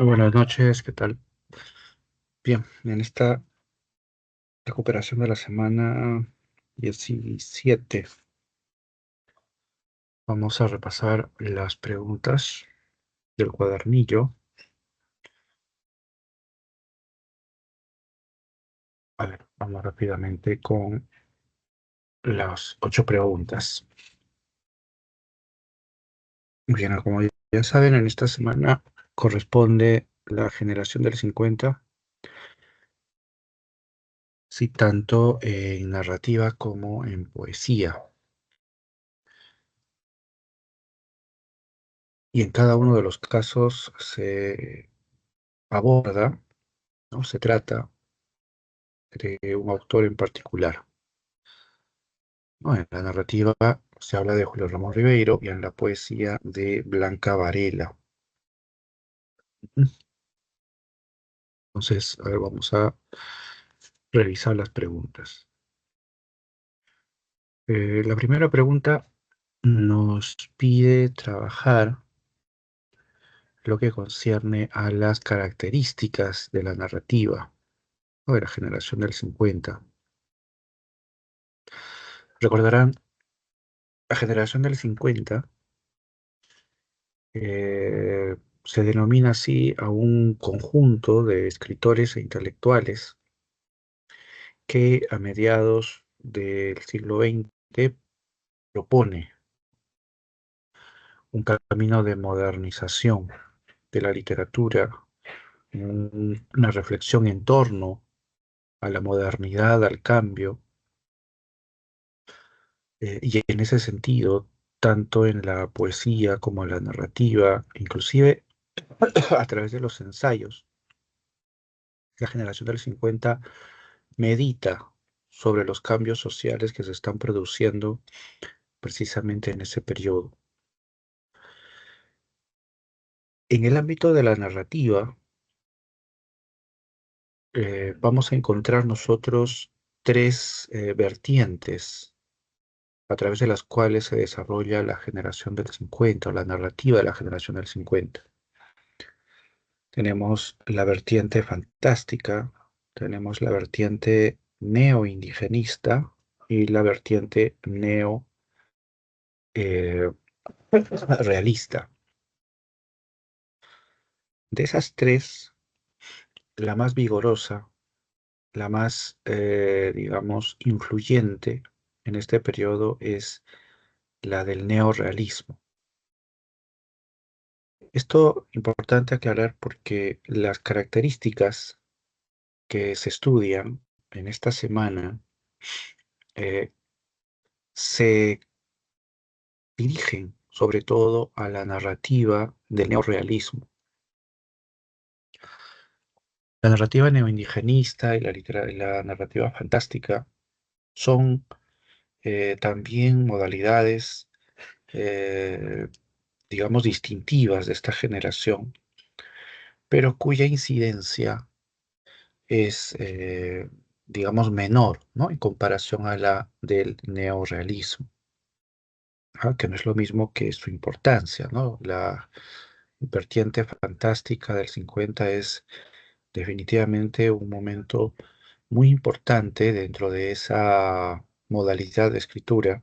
Muy buenas noches, ¿qué tal? Bien, en esta recuperación de la semana 17 vamos a repasar las preguntas del cuadernillo. A ver, vamos rápidamente con las 8 preguntas. Bien, como ya saben, en esta semana corresponde la generación del 50, sí, tanto en narrativa como en poesía. Y en cada uno de los casos se aborda, ¿no? Se trata de un autor en particular, ¿no? En la narrativa se habla de Julio Ramón Ribeiro y en la poesía de Blanca Varela. Entonces, a ver, vamos a revisar las preguntas. La primera pregunta nos pide trabajar lo que concierne a las características de la narrativa, ¿no? De la generación del 50. Recordarán, la generación del 50 eh, se denomina así a un conjunto de escritores e intelectuales que a mediados del siglo XX propone un camino de modernización de la literatura, una reflexión en torno a la modernidad, al cambio, y en ese sentido, tanto en la poesía como en la narrativa, inclusive a través de los ensayos, la generación del 50 medita sobre los cambios sociales que se están produciendo precisamente en ese periodo. En el ámbito de la narrativa, vamos a encontrar nosotros tres vertientes a través de las cuales se desarrolla la generación del 50 o la narrativa de la generación del 50. Tenemos la vertiente fantástica, tenemos la vertiente neoindigenista y la vertiente realista. De esas tres, la más vigorosa, la más, digamos, influyente en este periodo es la del neorrealismo. Esto es importante aclarar porque las características que se estudian en esta semana eh, se dirigen sobre todo a la narrativa del neorrealismo. La narrativa neoindigenista y la narrativa fantástica son también modalidades, eh, digamos, distintivas de esta generación, pero cuya incidencia es, digamos, menor, ¿no? En comparación a la del neorrealismo, ¿ah? Que no es lo mismo que su importancia, ¿no? La vertiente fantástica del 50 es definitivamente un momento muy importante dentro de esa modalidad de escritura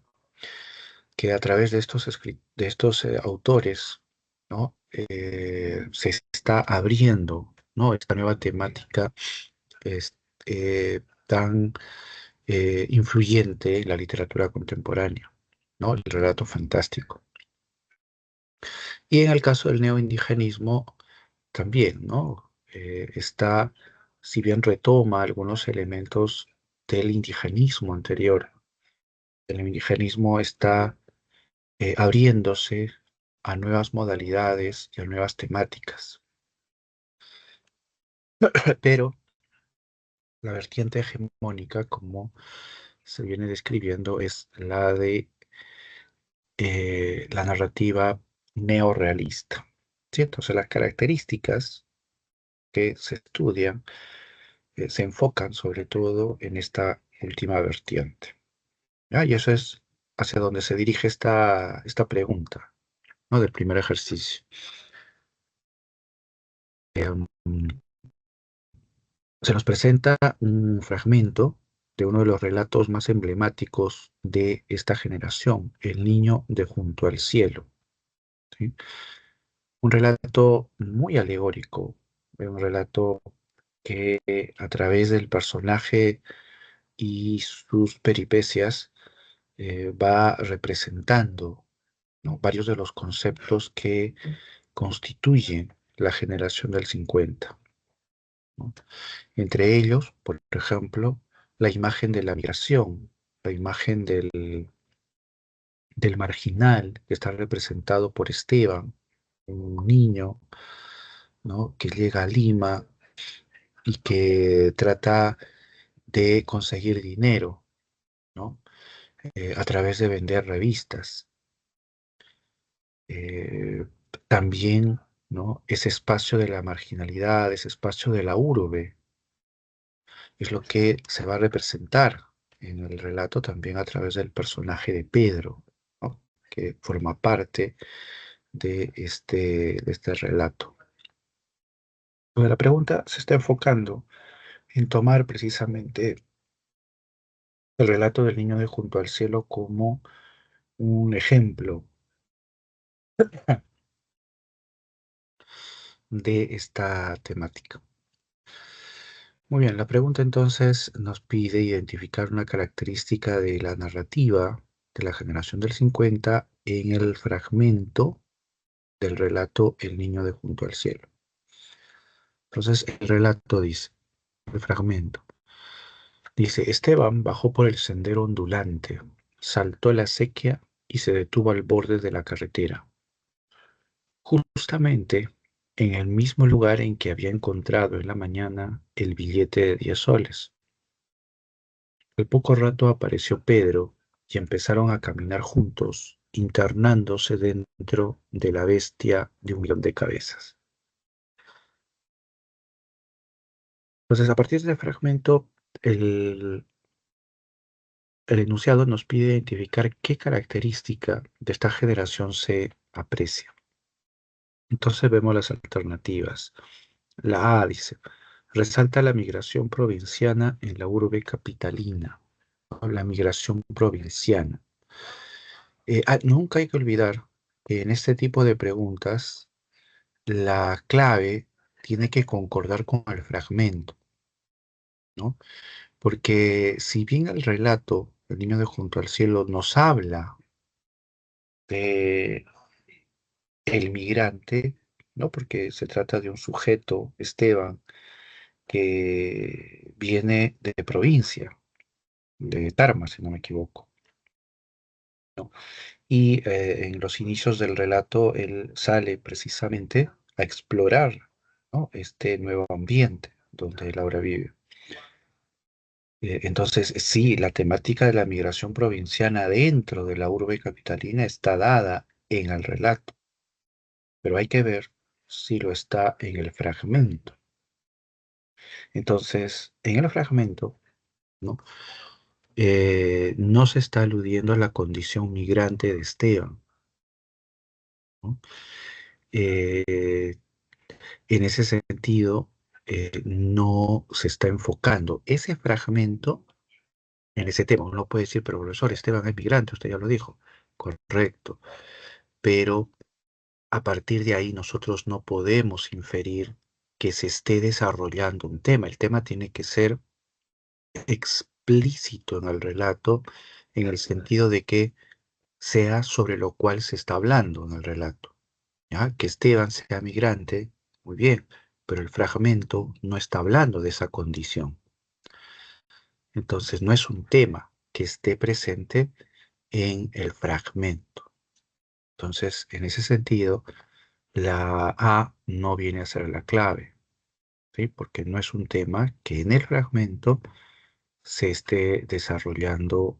que a través de estos autores, ¿no? Se está abriendo, ¿no? Esta nueva temática es tan influyente en la literatura contemporánea, ¿no? El relato fantástico. Y en el caso del neoindigenismo también, ¿no? Está, si bien retoma algunos elementos del indigenismo anterior, el indigenismo está abriéndose a nuevas modalidades y a nuevas temáticas. Pero la vertiente hegemónica, como se viene describiendo, es la de la narrativa neorrealista. ¿Sí? Entonces, las características que se estudian se enfocan sobre todo en esta última vertiente. ¿Ya? Y eso es hacia donde se dirige esta pregunta, ¿no? Del primer ejercicio. se nos presenta un fragmento de uno de los relatos más emblemáticos de esta generación, El niño de junto al cielo, ¿sí? Un relato muy alegórico, un relato que a través del personaje y sus peripecias va representando, ¿no?, varios de los conceptos que constituyen la generación del 50, ¿no? Entre ellos, por ejemplo, la imagen de la migración, la imagen del marginal, que está representado por Esteban, un niño, ¿no?, que llega a Lima y que trata de conseguir dinero, ¿no?, a través de vender revistas. Eh, También, ¿no?, ese espacio de la marginalidad, ese espacio de la urbe, es lo que se va a representar en el relato también a través del personaje de Pedro, ¿no?, que forma parte de este relato. Donde la pregunta se está enfocando en tomar precisamente el relato del niño de junto al cielo como un ejemplo de esta temática. Muy bien, la pregunta entonces nos pide identificar una característica de la narrativa de la generación del 50 en el fragmento del relato El niño de junto al cielo. Entonces, el relato dice, el fragmento, dice: Esteban bajó por el sendero ondulante, saltó la acequia y se detuvo al borde de la carretera, justamente en el mismo lugar en que había encontrado en la mañana el billete de 10 soles. Al poco rato apareció Pedro y empezaron a caminar juntos, internándose dentro de la bestia de 1 millón de cabezas. Entonces, a partir de este fragmento, el, el enunciado nos pide identificar qué característica de esta generación se aprecia. Entonces vemos las alternativas. La A dice: resalta la migración provinciana en la urbe capitalina, ¿no? La migración provinciana. Nunca hay que olvidar que en este tipo de preguntas la clave tiene que concordar con el fragmento, ¿no? Porque si bien el relato, El niño de junto al cielo, nos habla de el migrante, ¿no?, porque se trata de un sujeto, Esteban, que viene de provincia, de Tarma, si no me equivoco, ¿no? Y en los inicios del relato él sale precisamente a explorar, ¿no?, este nuevo ambiente donde él ahora vive. Entonces, sí, la temática de la migración provinciana dentro de la urbe capitalina está dada en el relato, pero hay que ver si lo está en el fragmento. Entonces, en el fragmento, ¿no?, no se está aludiendo a la condición migrante de Esteban, ¿no? Eh, en ese sentido, no se está enfocando ese fragmento en ese tema. Uno puede decir: pero profesor, Esteban es migrante, usted ya lo dijo. Correcto, pero a partir de ahí nosotros no podemos inferir que se esté desarrollando un tema. El tema tiene que ser explícito en el relato, en el sentido de que sea sobre lo cual se está hablando en el relato, ¿ya? Que Esteban sea migrante, muy bien, pero el fragmento no está hablando de esa condición. Entonces, no es un tema que esté presente en el fragmento. Entonces, en ese sentido, la A no viene a ser la clave, ¿sí? Porque no es un tema que en el fragmento se esté desarrollando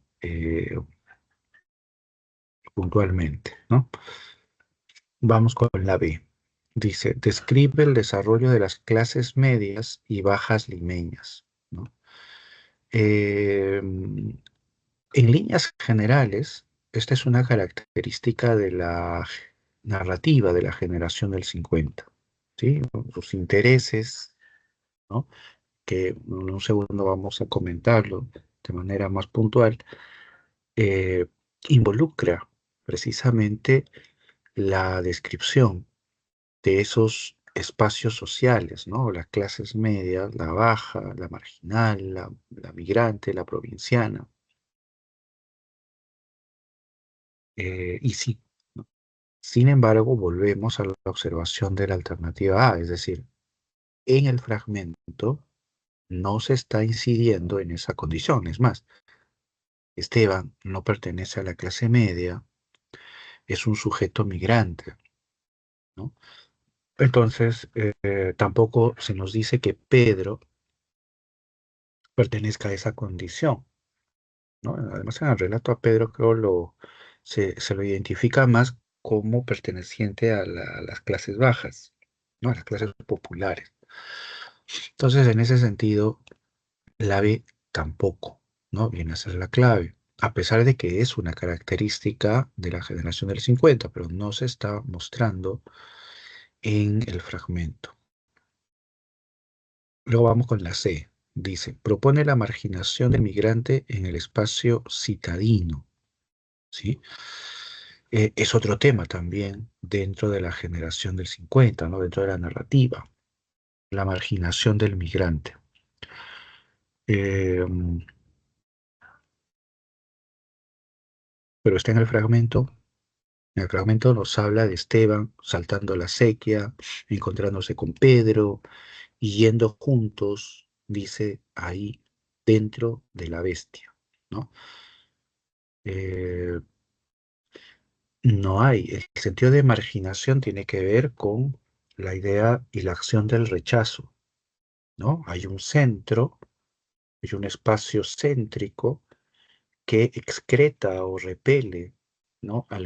puntualmente, ¿no? Vamos con la B. Dice: describe el desarrollo de las clases medias y bajas limeñas, ¿no? En líneas generales, esta es una característica de la narrativa de la generación del 50. ¿sí? Sus intereses, ¿no? Que en un segundo vamos a comentarlo de manera más puntual, eh, involucra precisamente la descripción de esos espacios sociales, ¿no? Las clases medias, la baja, la marginal, la migrante, la provinciana. Y sí, ¿no? Sin embargo, volvemos a la observación de la alternativa A, es decir, en el fragmento no se está incidiendo en esa condición. Es más, Esteban no pertenece a la clase media, es un sujeto migrante, ¿no? Entonces, tampoco se nos dice que Pedro pertenezca a esa condición, ¿no? Además, en el relato a Pedro creo se lo identifica más como perteneciente a las clases bajas, ¿no? A las clases populares. Entonces, en ese sentido, la B tampoco, ¿no? Viene a ser la clave, a pesar de que es una característica de la generación del 50, pero no se está mostrando en el fragmento. Luego vamos con la C. Dice, propone la marginación del migrante en el espacio citadino, ¿sí? Es otro tema también dentro de la generación del 50, ¿no? Dentro de la narrativa, la marginación del migrante. Eh, pero está en el fragmento. En el fragmento nos habla de Esteban saltando la sequía, encontrándose con Pedro y yendo juntos, dice ahí, dentro de la bestia, ¿no? Eh, no hay, el sentido de marginación tiene que ver con la idea y la acción del rechazo, ¿no? Hay un centro, hay un espacio céntrico que excreta o repele, ¿no? Al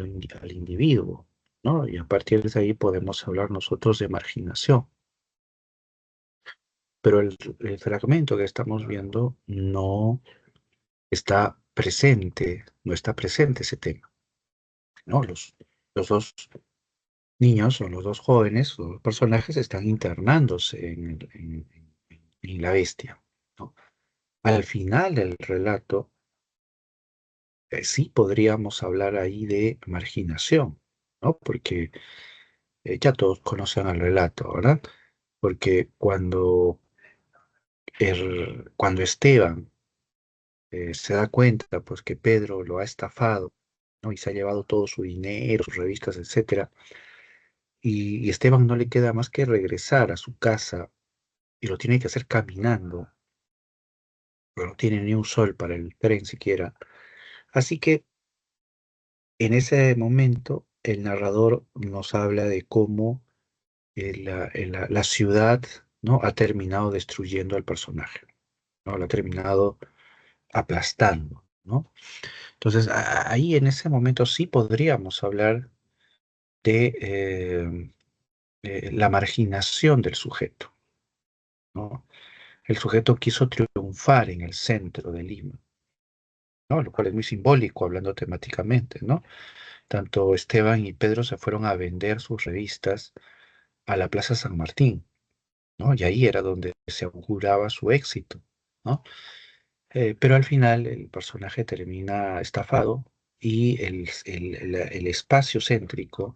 individuo, ¿no? Y a partir de ahí podemos hablar nosotros de marginación. Pero el fragmento que estamos viendo no está presente, no está presente ese tema, ¿no? Los dos niños o los dos jóvenes, los dos personajes están internándose en la bestia, ¿no? Al final del relato, sí podríamos hablar ahí de marginación, ¿no? Porque ya todos conocen el relato, ¿verdad? Porque cuando Esteban se da cuenta, pues, que Pedro lo ha estafado, ¿no? Y se ha llevado todo su dinero, sus revistas, etcétera, y Esteban no le queda más que regresar a su casa y lo tiene que hacer caminando, pero no tiene ni un sol para el tren siquiera. Así que en ese momento el narrador nos habla de cómo la ciudad, ¿no? Ha terminado destruyendo al personaje, ¿no? Lo ha terminado aplastando, ¿no? Entonces, ahí en ese momento sí podríamos hablar de la marginación del sujeto, ¿no? El sujeto quiso triunfar en el centro de Lima, ¿no? Lo cual es muy simbólico hablando temáticamente, ¿no? Tanto Esteban y Pedro se fueron a vender sus revistas a la Plaza San Martín, ¿no? Y ahí era donde se auguraba su éxito, ¿no? Pero al final el personaje termina estafado y el espacio céntrico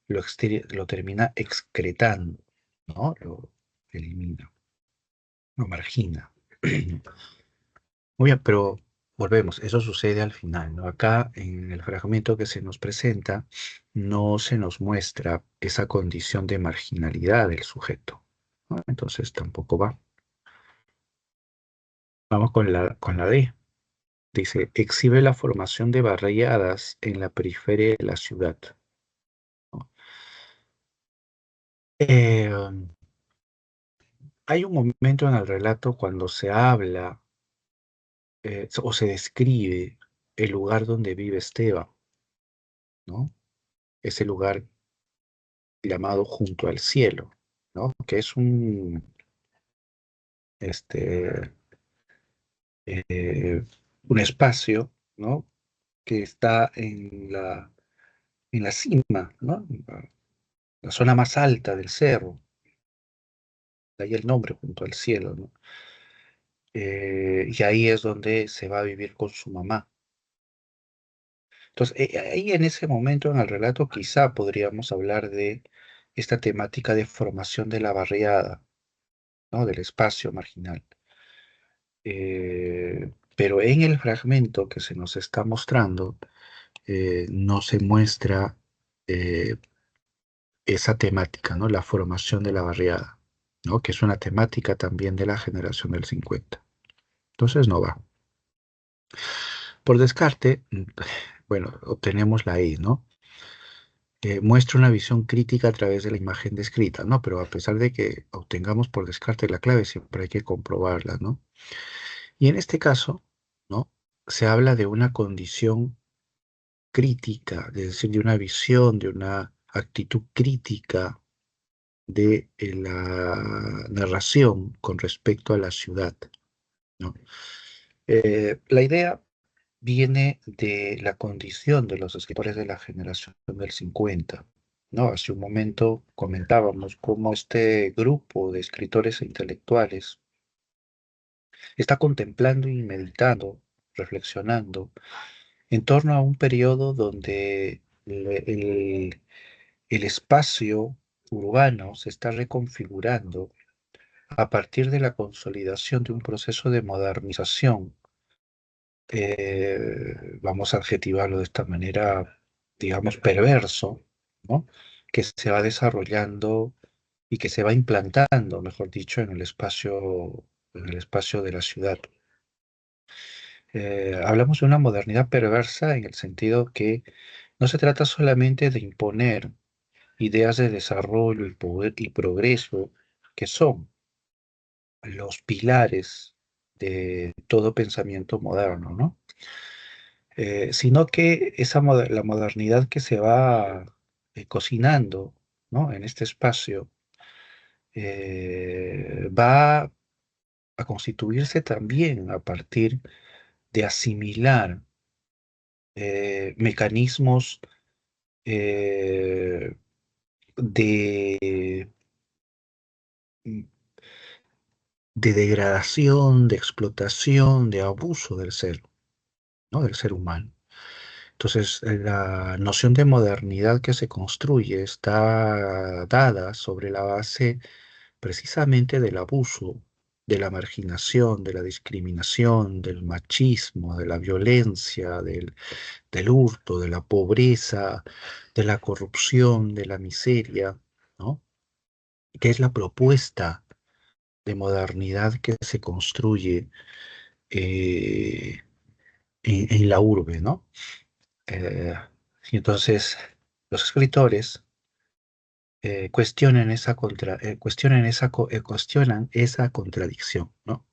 lo termina excretando, ¿no? Lo elimina, lo margina. Muy bien, pero volvemos, eso sucede al final, ¿no? Acá en el fragmento que se nos presenta no se nos muestra esa condición de marginalidad del sujeto, ¿no? Entonces tampoco va. Vamos con la D. Dice, exhibe la formación de barriadas en la periferia de la ciudad, ¿no? Eh, hay un momento en el relato cuando se habla o se describe el lugar donde vive Esteban, ¿no? Ese lugar llamado Junto al Cielo, ¿no? Que es este, eh, un espacio, ¿no? Que está en la cima, ¿no? La zona más alta del cerro. de ahí el nombre, junto al cielo, ¿no? Y ahí es donde se va a vivir con su mamá. Entonces, ahí en ese momento en el relato quizá podríamos hablar de esta temática de formación de la barriada, ¿no? Del espacio marginal. Pero en el fragmento que se nos está mostrando, no se muestra eh, esa temática, ¿no? La formación de la barriada, ¿no? Que es una temática también de la generación del 50. Entonces no va. Por descarte, bueno, obtenemos la I, ¿no? Muestra una visión crítica a través de la imagen descrita, ¿no? Pero a pesar de que obtengamos por descarte la clave, siempre hay que comprobarla, ¿no? Y en este caso, ¿no? Se habla de una condición crítica, es decir, de una visión, de una actitud crítica de la narración con respecto a la ciudad, ¿no? La idea viene de la condición de los escritores de la generación del 50, ¿no? Hace un momento comentábamos cómo este grupo de escritores e intelectuales está contemplando y meditando, reflexionando en torno a un periodo donde el espacio urbano se está reconfigurando a partir de la consolidación de un proceso de modernización. Vamos a adjetivarlo de esta manera, digamos, perverso, ¿no? Que se va desarrollando y que se va implantando, mejor dicho, en el espacio de la ciudad. Hablamos de una modernidad perversa en el sentido que no se trata solamente de imponer ideas de desarrollo y poder y progreso que son los pilares de todo pensamiento moderno, ¿no? Sino que la modernidad que se va cocinando, ¿no? En este espacio va a constituirse también a partir de asimilar mecanismos eh, de, de degradación, de explotación, de abuso del ser, ¿no? Del ser humano. Entonces, la noción de modernidad que se construye está dada sobre la base precisamente del abuso, de la marginación, de la discriminación, del machismo, de la violencia, del hurto, de la pobreza, de la corrupción, de la miseria, ¿no? Que es la propuesta de modernidad que se construye eh, en la urbe, ¿no? Eh, y entonces los escritores cuestionan esa contradicción, ¿no?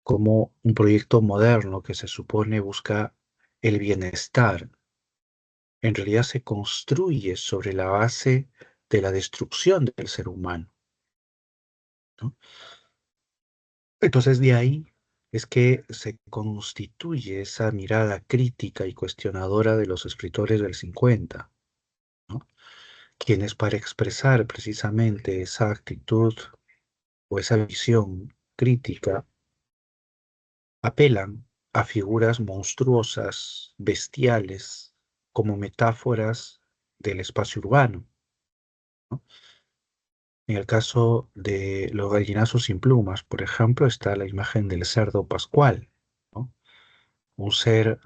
Como un proyecto moderno que se supone busca el bienestar, en realidad se construye sobre la base de la destrucción del ser humano, ¿no? Entonces de ahí es que se constituye esa mirada crítica y cuestionadora de los escritores del 50, ¿no? Quienes para expresar precisamente esa actitud o esa visión crítica apelan a figuras monstruosas, bestiales, como metáforas del espacio urbano, ¿no? En el caso de los gallinazos sin plumas, por ejemplo, está la imagen del cerdo pascual, ¿no? Un ser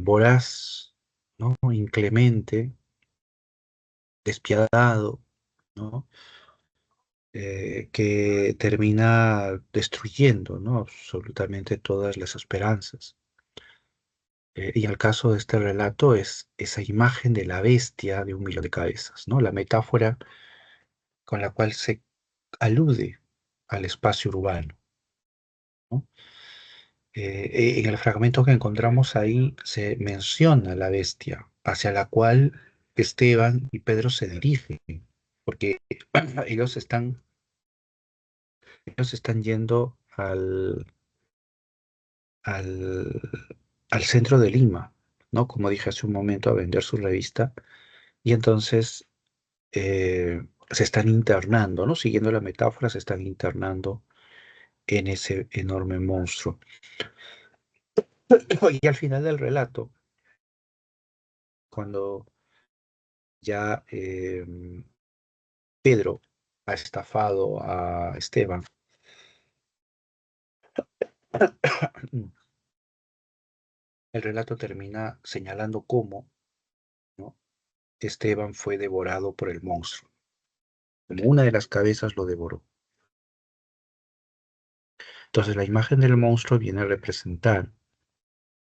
voraz, ¿no? Inclemente, despiadado, ¿no? Que termina destruyendo, ¿no? Absolutamente todas las esperanzas. Y el caso de este relato es esa imagen de la bestia de un millón de cabezas, ¿no? La metáfora con la cual se alude al espacio urbano, ¿no? En el fragmento que encontramos ahí se menciona la bestia hacia la cual Esteban y Pedro se dirigen, porque ellos están, ellos están yendo al, al centro de Lima, ¿no? Como dije hace un momento, a vender su revista. Y entonces se están internando, ¿no? Siguiendo la metáfora, se están internando en ese enorme monstruo. Y al final del relato, cuando ya Pedro ha estafado a Esteban, el relato termina señalando cómo, ¿no?, Esteban fue devorado por el monstruo, como una de las cabezas lo devoró. Entonces la imagen del monstruo viene a representar,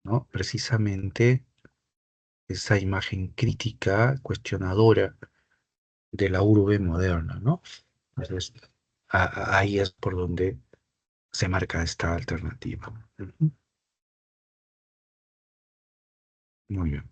¿no?, precisamente esa imagen crítica, cuestionadora de la urbe moderna, ¿no? Entonces, ahí es por donde se marca esta alternativa. Ujú. Muy bien.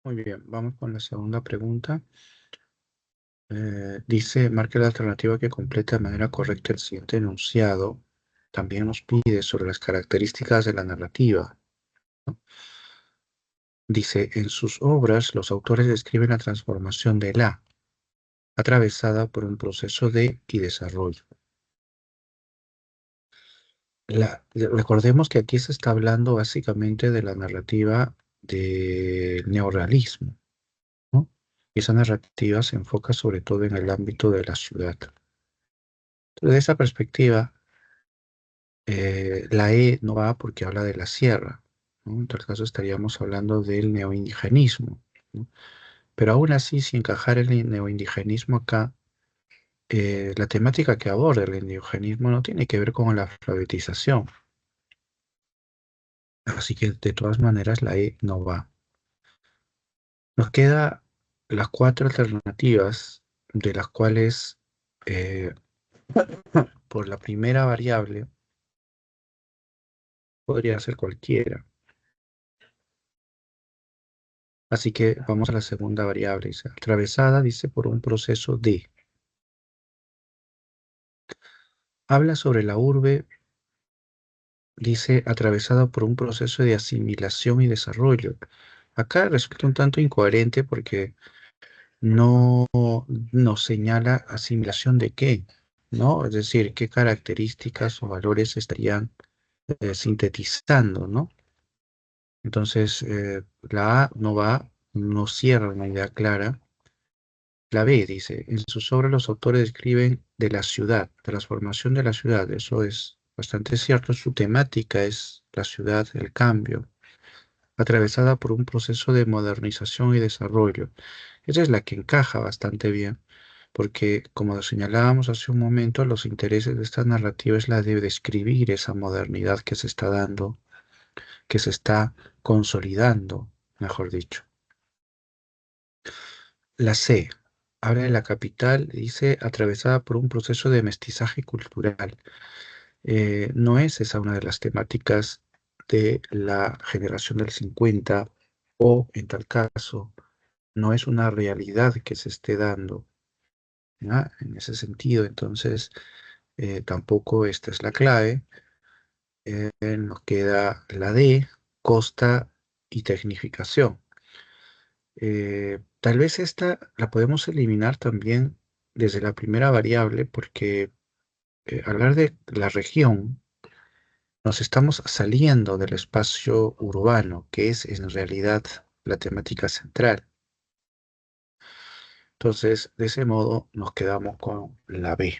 Muy bien, vamos con la segunda pregunta. Dice, marque la alternativa que completa de manera correcta el siguiente enunciado. También nos pide sobre las características de la narrativa, ¿no? Dice, en sus obras los autores describen la transformación de la, atravesada por un proceso de y desarrollo. Recordemos que aquí se está hablando básicamente de la narrativa del neorrealismo, ¿no? Y esa narrativa se enfoca sobre todo en el ámbito de la ciudad. Desde esa perspectiva, la E no va porque habla de la sierra, ¿no? En tal caso estaríamos hablando del neoindigenismo, ¿no? Pero aún así, sin encajar el neoindigenismo acá, la temática que aborda el neoindigenismo no tiene que ver con la alfabetización. Así que de todas maneras la E no va. Nos queda las cuatro alternativas, de las cuales eh, por la primera variable podría ser cualquiera. Así que vamos a la segunda variable. Dice, atravesada, dice, por un proceso de. Habla sobre la urbe, dice, atravesada por un proceso de asimilación y desarrollo. Acá resulta un tanto incoherente porque no nos señala asimilación de qué, ¿no? Es decir, qué características o valores estarían sintetizando, ¿no? Entonces, la A no va, no cierra una idea clara. La B dice, en sus obras los autores describen de la ciudad, transformación de la ciudad. Eso es bastante cierto. Su temática es la ciudad, el cambio, atravesada por un proceso de modernización y desarrollo. Esa es la que encaja bastante bien, porque como señalábamos hace un momento, los intereses de esta narrativa es la de describir esa modernidad que se está dando, que se está consolidando, mejor dicho. La C, habla de la capital, dice, atravesada por un proceso de mestizaje cultural. No es esa una de las temáticas de la generación del 50 o, en tal caso, no es una realidad que se esté dando, ¿ya? En ese sentido, entonces, tampoco esta es la clave. Nos queda la D, costa, y tecnificación. Tal vez esta la podemos eliminar también desde la primera variable porque hablar de la región nos estamos saliendo del espacio urbano, que es en realidad la temática central. Entonces, de ese modo nos quedamos con la B.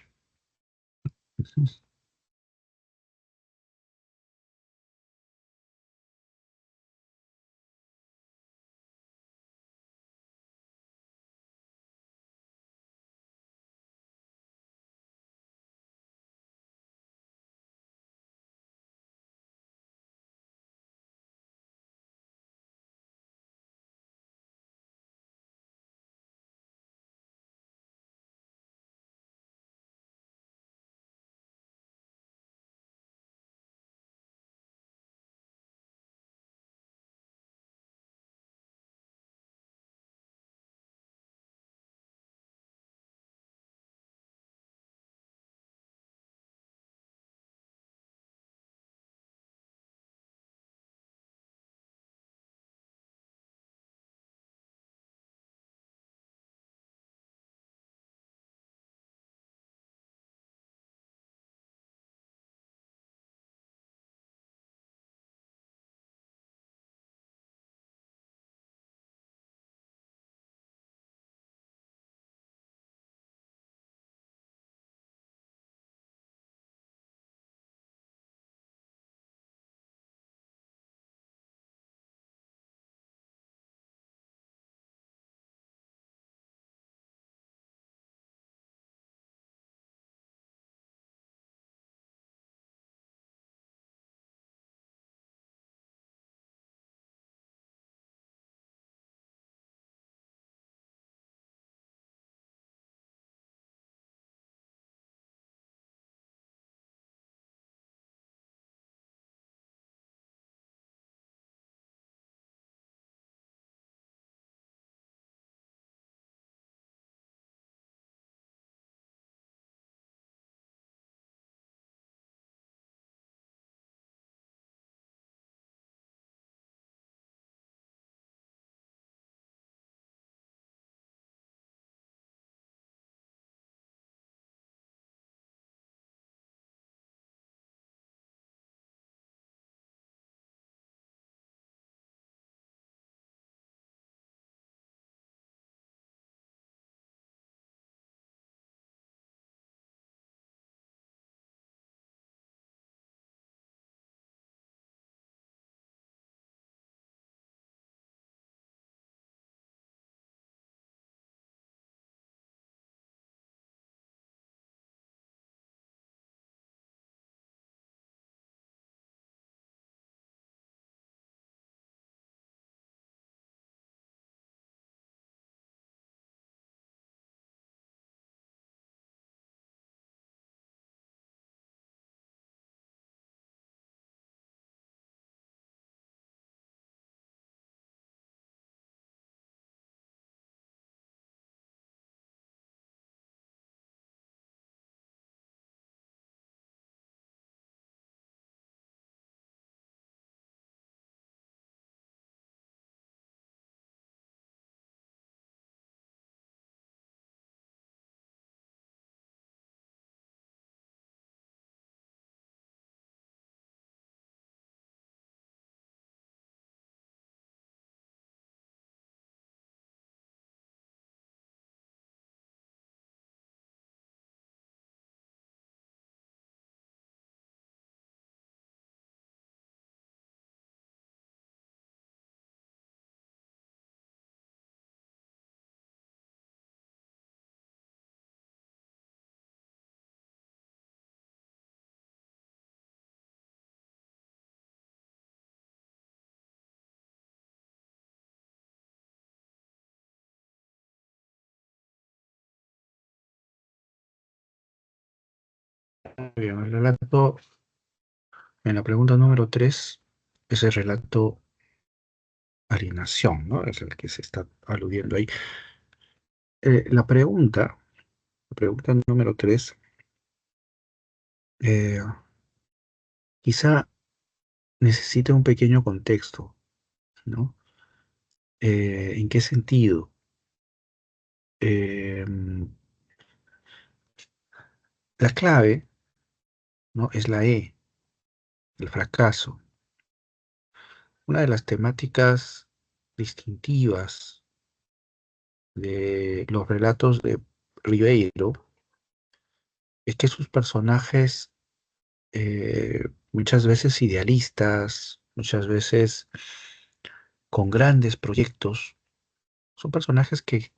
Muy bien, el relato en la pregunta número 3 es el relato alienación, ¿no? Es el que se está aludiendo ahí. La pregunta número 3, quizá necesite un pequeño contexto. ¿no? ¿En qué sentido? Em, la clave, ¿no? Es la E, el fracaso. Una de las temáticas distintivas de los relatos de Ribeiro es que sus personajes, muchas veces idealistas, muchas veces con grandes proyectos, son personajes que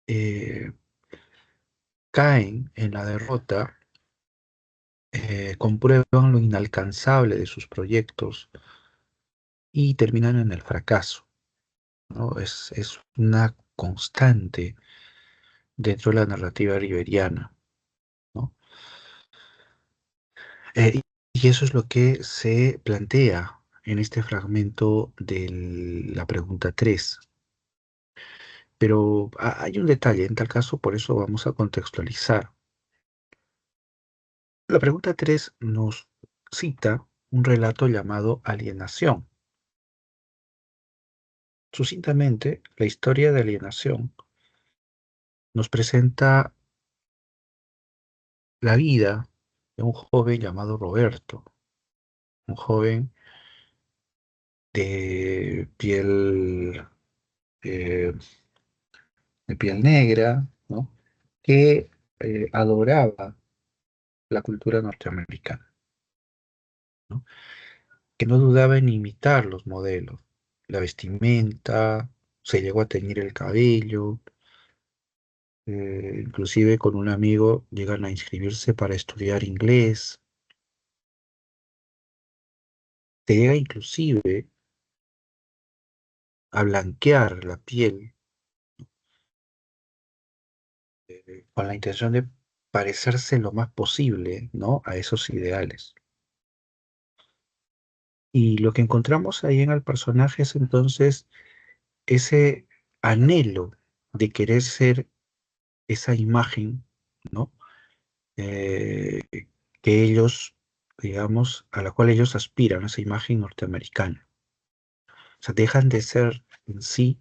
eh, caen en la derrota, comprueban lo inalcanzable de sus proyectos y terminan en el fracaso, ¿no? Es una constante dentro de la narrativa riberiana, ¿no? Y eso es lo que se plantea en este fragmento de la pregunta 3. Pero hay un detalle, en tal caso, por eso vamos a contextualizar. La pregunta 3 nos cita un relato llamado Alienación. Sucintamente, la historia de Alienación nos presenta la vida de un joven llamado Roberto, un joven de eh, piel negra, ¿no? Que adoraba la cultura norteamericana, ¿no? Que no dudaba en imitar los modelos, la vestimenta, se llegó a teñir el cabello, inclusive con un amigo llegan a inscribirse para estudiar inglés, se llega inclusive a blanquear la piel con la intención de parecerse lo más posible, ¿no? A esos ideales. Y lo que encontramos ahí en el personaje es entonces ese anhelo de querer ser esa imagen, ¿no? Eh, que ellos, digamos, a la cual ellos aspiran, esa imagen norteamericana. O sea, dejan de ser en sí,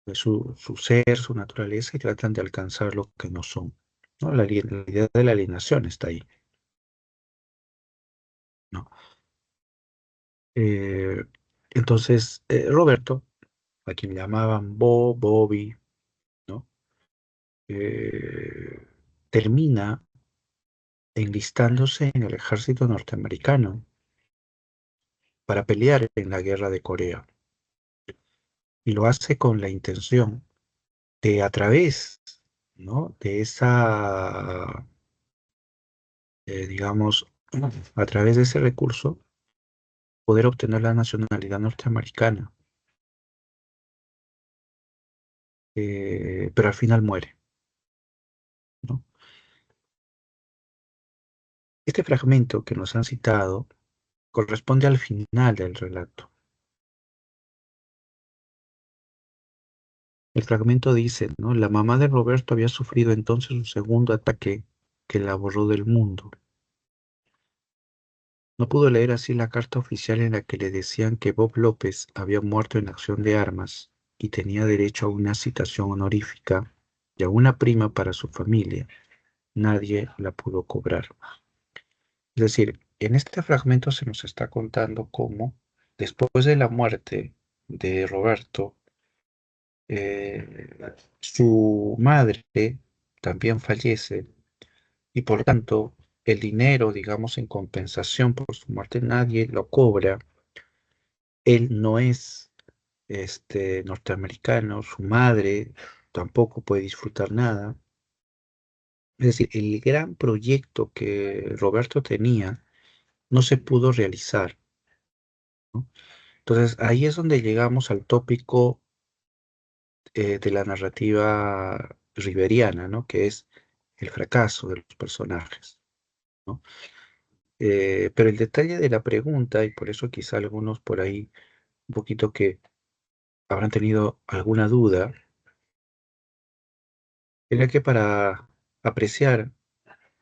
de su ser, su naturaleza, y tratan de alcanzar lo que no son, ¿no? La idea de la alienación está ahí, ¿no? Eh, entonces, Roberto, a quien llamaban Bobby, ¿no? Eh, termina enlistándose en el ejército norteamericano para pelear en la guerra de Corea. Y lo hace con la intención de a través, ¿no? De esa, digamos, a través de ese recurso, poder obtener la nacionalidad norteamericana, pero al final muere, ¿no? Este fragmento que nos han citado corresponde al final del relato. El fragmento dice, ¿no? La mamá de Roberto había sufrido entonces un segundo ataque que la borró del mundo. No pudo leer así la carta oficial en la que le decían que Bob López había muerto en acción de armas y tenía derecho a una citación honorífica y a una prima para su familia. Nadie la pudo cobrar. Es decir, en este fragmento se nos está contando cómo, después de la muerte de Roberto, su madre también fallece y por tanto el dinero, digamos, en compensación por su muerte, nadie lo cobra. Él no es norteamericano, su madre tampoco puede disfrutar nada. Es decir, el gran proyecto que Roberto tenía no se pudo realizar, ¿no? Entonces, ahí es donde llegamos al tópico de la narrativa riveriana, ¿no? Que es el fracaso de los personajes, ¿no? Pero el detalle de la pregunta, y por eso quizá algunos por ahí un poquito que habrán tenido alguna duda, era que para apreciar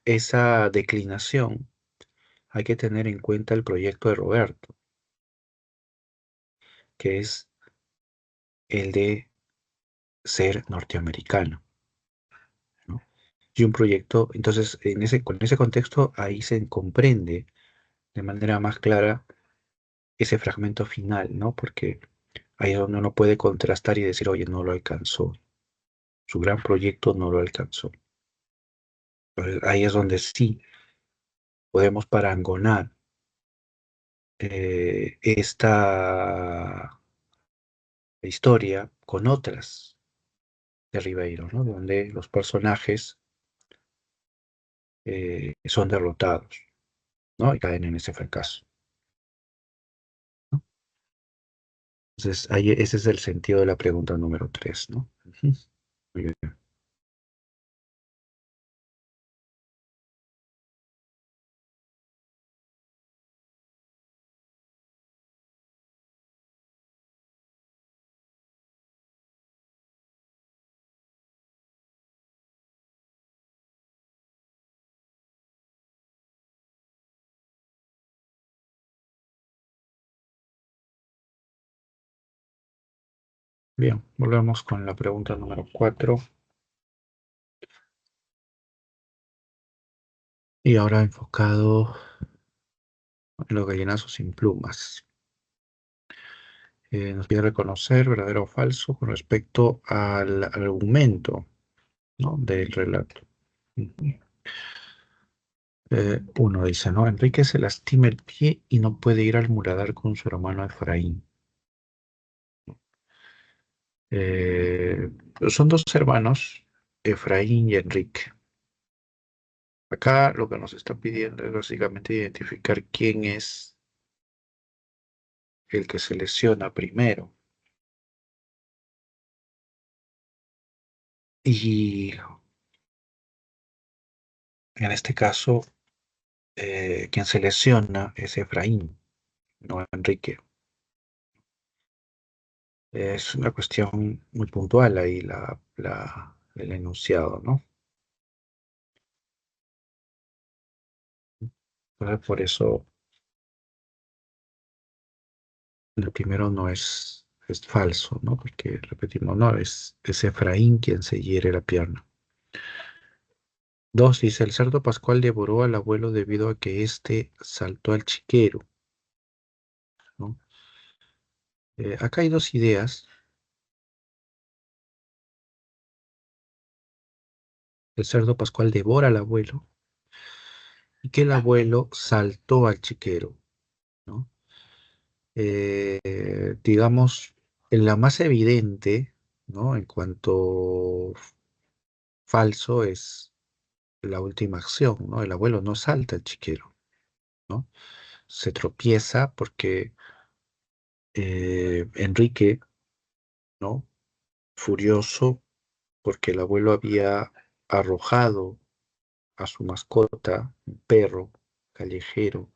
esa declinación hay que tener en cuenta el proyecto de Roberto. que es el de ser norteamericano, ¿no? Y un proyecto, entonces, con ese contexto, ahí se comprende de manera más clara ese fragmento final, ¿no? Porque ahí es donde uno puede contrastar y decir, oye, no lo alcanzó, su gran proyecto no lo alcanzó. Entonces, ahí es donde sí podemos parangonar esta historia con otras de Ribeiro, ¿no? Donde los personajes son derrotados, ¿no? Y caen en ese fracaso, ¿no? Entonces, ahí, ese es el sentido de la pregunta número 3, ¿no? Ujú. Muy bien. Bien, volvemos con la pregunta número 4 y ahora enfocado en los gallinazos sin plumas. Nos pide reconocer verdadero o falso con respecto al argumento, ¿no? Del relato. Ujú. Uno dice, ¿no? Enrique se lastima el pie y no puede ir al muladar con su hermano Efraín. Eh, Son dos hermanos, Efraín y Enrique. Acá lo que nos está pidiendo es básicamente identificar quién es el que se lesiona primero. Y en este caso, quien se lesiona es Efraín, no Enrique. Es una cuestión muy puntual ahí el enunciado, ¿no? Entonces, por eso el primero no es falso, ¿no? Porque repetimos, no, es Efraín quien se hiere la pierna. Dos, dice, el cerdo pascual devoró al abuelo debido a que éste saltó al chiquero, ¿no? Acá hay dos ideas. El cerdo pascual devora al abuelo y que el abuelo saltó al chiquero, ¿no? Digamos, en la más evidente, ¿no? En cuanto falso es la última acción, ¿no? El abuelo no salta al chiquero, ¿no? Se tropieza porque Enrique, ¿no? Furioso porque el abuelo había arrojado a su mascota, un perro callejero,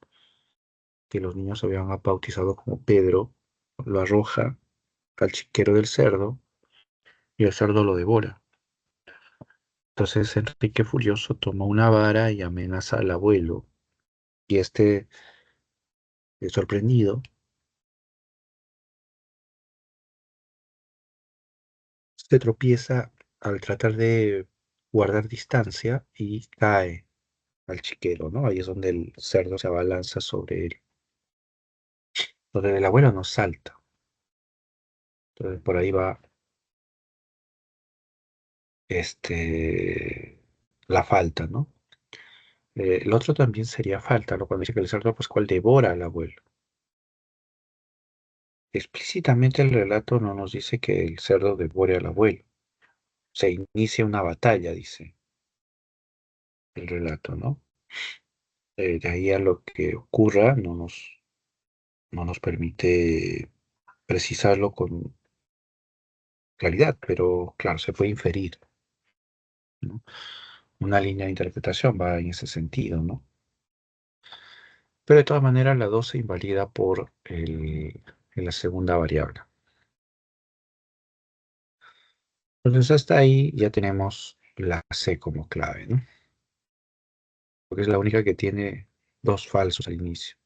que los niños habían bautizado como Pedro, lo arroja al chiquero del cerdo y el cerdo lo devora. Entonces Enrique furioso toma una vara y amenaza al abuelo y este, sorprendido, se tropieza al tratar de guardar distancia y cae al chiquero, ¿no? Ahí es donde el cerdo se abalanza sobre él. Donde el abuelo no salta. Entonces por ahí va la falta, ¿no? El otro también sería falta, ¿no? Cuando dice que el cerdo pascual devora al abuelo. Explícitamente el relato no nos dice que el cerdo devore al abuelo. Se inicia una batalla, dice el relato, ¿no? De ahí a lo que ocurra no nos permite precisarlo con claridad, pero claro, se puede inferir, ¿no? Una línea de interpretación va en ese sentido, ¿no? Pero de todas maneras la 2 se invalida por la segunda variable. Entonces hasta ahí ya tenemos la C como clave, ¿no? Porque es la única que tiene dos falsos al inicio.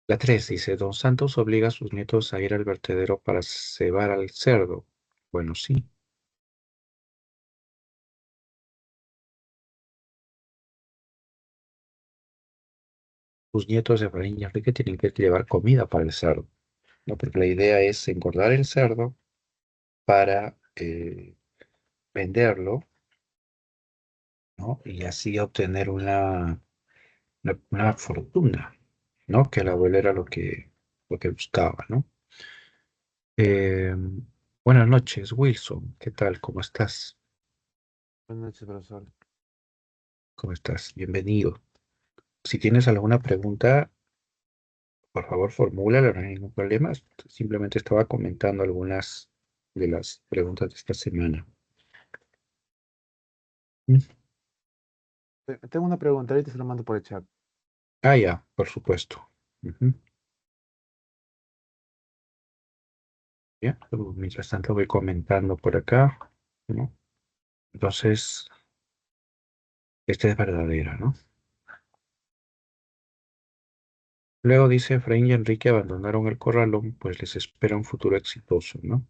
La 3 dice, Don Santos obliga a sus nietos a ir al vertedero para cebar al cerdo. Bueno, sí. Sus nietos de Efraín y Enrique tienen que llevar comida para el cerdo, ¿no? Porque la idea es engordar el cerdo para venderlo, ¿no? Y así obtener una fortuna, ¿no? Que la abuela era lo que buscaba, ¿no? Eh, Buenas noches, Wilson. ¿Qué tal? ¿Cómo estás? Buenas noches, profesor. ¿Cómo estás? Bienvenido. Si tienes alguna pregunta, por favor, formúlala, no hay ningún problema. Simplemente estaba comentando algunas de las preguntas de esta semana. Mm. Tengo una pregunta, ahorita se la mando por el chat. Ah, ya, por supuesto. Ujú. Ya, mientras tanto voy comentando por acá, ¿no? Entonces, esta es verdadera, ¿no? Luego dice, Efraín y Enrique abandonaron el corralón, pues les espera un futuro exitoso, ¿no?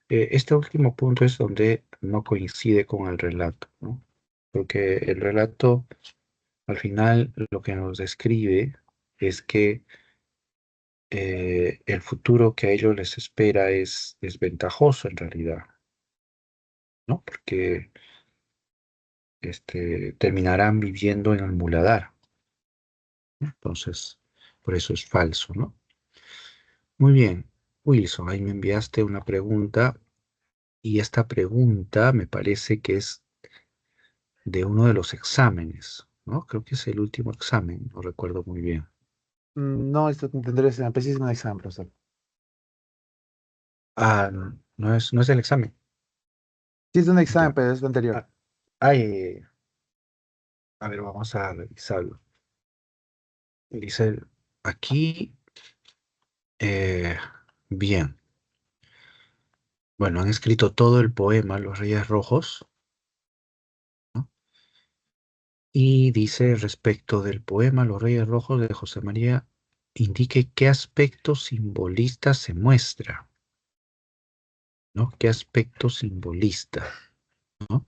Este último punto es donde no coincide con el relato, ¿no? Porque el relato, al final, lo que nos describe es que el futuro que a ellos les espera es desventajoso en realidad, ¿no? Porque terminarán viviendo en el muladar, ¿no? Entonces, por eso es falso, ¿no? Muy bien, Wilson, ahí me enviaste una pregunta y esta pregunta me parece que es de uno de los exámenes, ¿no? Creo que es el último examen, no recuerdo muy bien. No, esto tendré preciso un examen, profesor. Ah, no es el examen. Sí, es un examen, Ya. pero es lo anterior. Ah, ay, a ver, vamos a revisarlo. Dice aquí, eh, bien. Bueno, han escrito todo el poema Los Reyes Rojos, ¿no? Y dice respecto del poema Los Reyes Rojos de José María, indique qué aspecto simbolista se muestra, ¿no? ¿Qué aspecto simbolista, ¿no?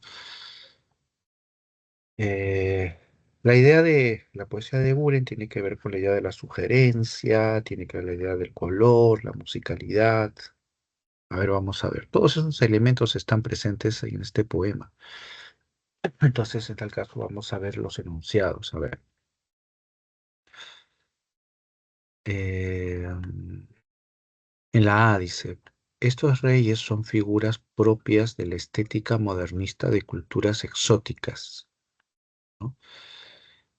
Eh, la idea de la poesía de Buren tiene que ver con la idea de la sugerencia, tiene que ver la idea del color, la musicalidad. A ver, vamos a ver. Todos esos elementos están presentes en este poema. Entonces, en tal caso, vamos a ver los enunciados. A ver. En la A dice, estos reyes son figuras propias de la estética modernista de culturas exóticas, ¿no?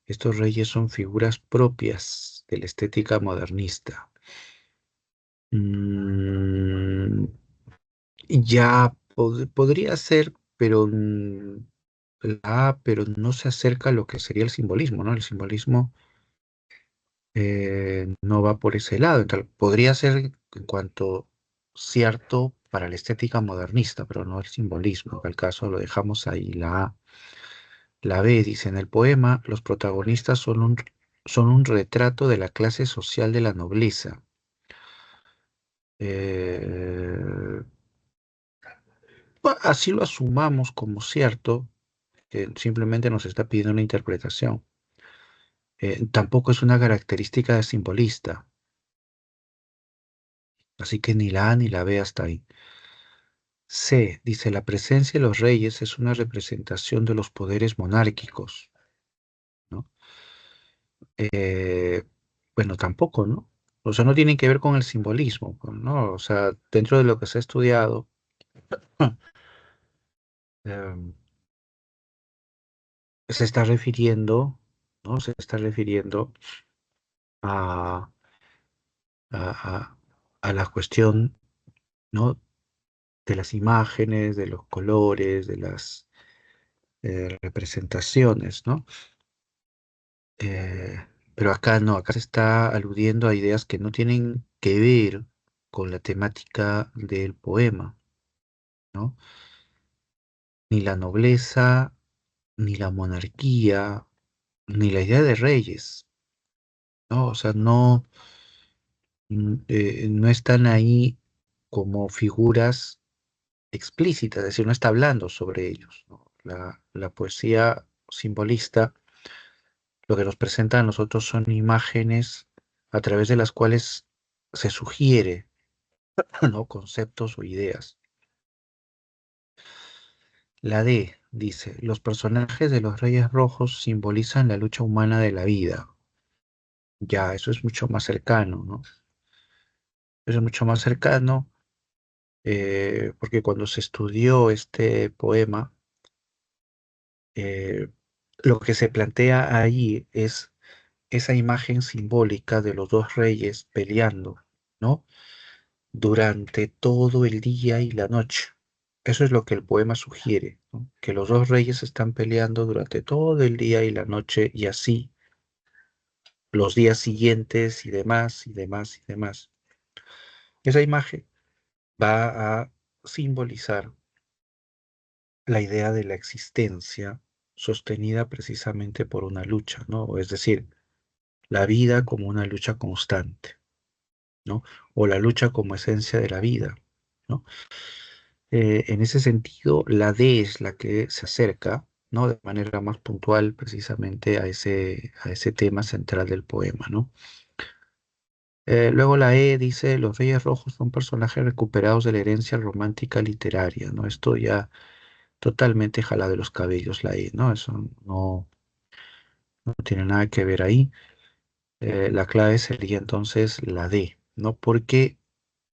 Estos reyes son figuras propias de la estética modernista. Mm, ya podría ser, pero pero no se acerca a lo que sería el simbolismo, ¿no? El simbolismo no va por ese lado. Entonces, podría ser en cuanto cierto para la estética modernista, pero no el simbolismo. En tal caso lo dejamos ahí. La A. La B dice, en el poema, los protagonistas son un retrato de la clase social de la nobleza. Eh, Así lo asumamos como cierto, que simplemente nos está pidiendo una interpretación. Tampoco es una característica de simbolista, así que ni la A ni la B hasta ahí. C, dice, la presencia de los reyes es una representación de los poderes monárquicos, ¿no? Eh, bueno, tampoco, ¿no? O sea, no tienen que ver con el simbolismo, pues, ¿no? O sea, dentro de lo que se ha estudiado, em, se está refiriendo, ¿no? Se está refiriendo a, a la cuestión, ¿no? De las imágenes, de los colores, de las representaciones, ¿no? Eh, pero acá no, acá se está aludiendo a ideas que no tienen que ver con la temática del poema, ¿no? Ni la nobleza, ni la monarquía, ni la idea de reyes, ¿no? O sea, no, no están ahí como figuras explícitas, es decir, no está hablando sobre ellos, ¿no? La poesía simbolista lo que nos presenta a nosotros son imágenes a través de las cuales se sugiere, ¿no? Conceptos o ideas. La D dice, los personajes de los Reyes Rojos simbolizan la lucha humana de la vida. Ya, eso es mucho más cercano, ¿no? Eso es mucho más cercano porque cuando se estudió este poema, eh, lo que se plantea ahí es esa imagen simbólica de los dos reyes peleando, ¿no? Durante todo el día y la noche. Eso es lo que el poema sugiere, ¿no? Que los dos reyes están peleando durante todo el día y la noche y así los días siguientes y demás y demás y demás. Esa imagen va a simbolizar la idea de la existencia sostenida precisamente por una lucha, ¿no? Es decir, la vida como una lucha constante, ¿no? O la lucha como esencia de la vida, ¿no? En ese sentido, la D es la que se acerca, ¿no? De manera más puntual precisamente a ese tema central del poema, ¿no? Luego la E dice, los Reyes Rojos son personajes recuperados de la herencia romántica literaria, ¿no? Esto ya totalmente jala de los cabellos la E, ¿no? Eso no tiene nada que ver ahí. La clave sería entonces la D, ¿no? Porque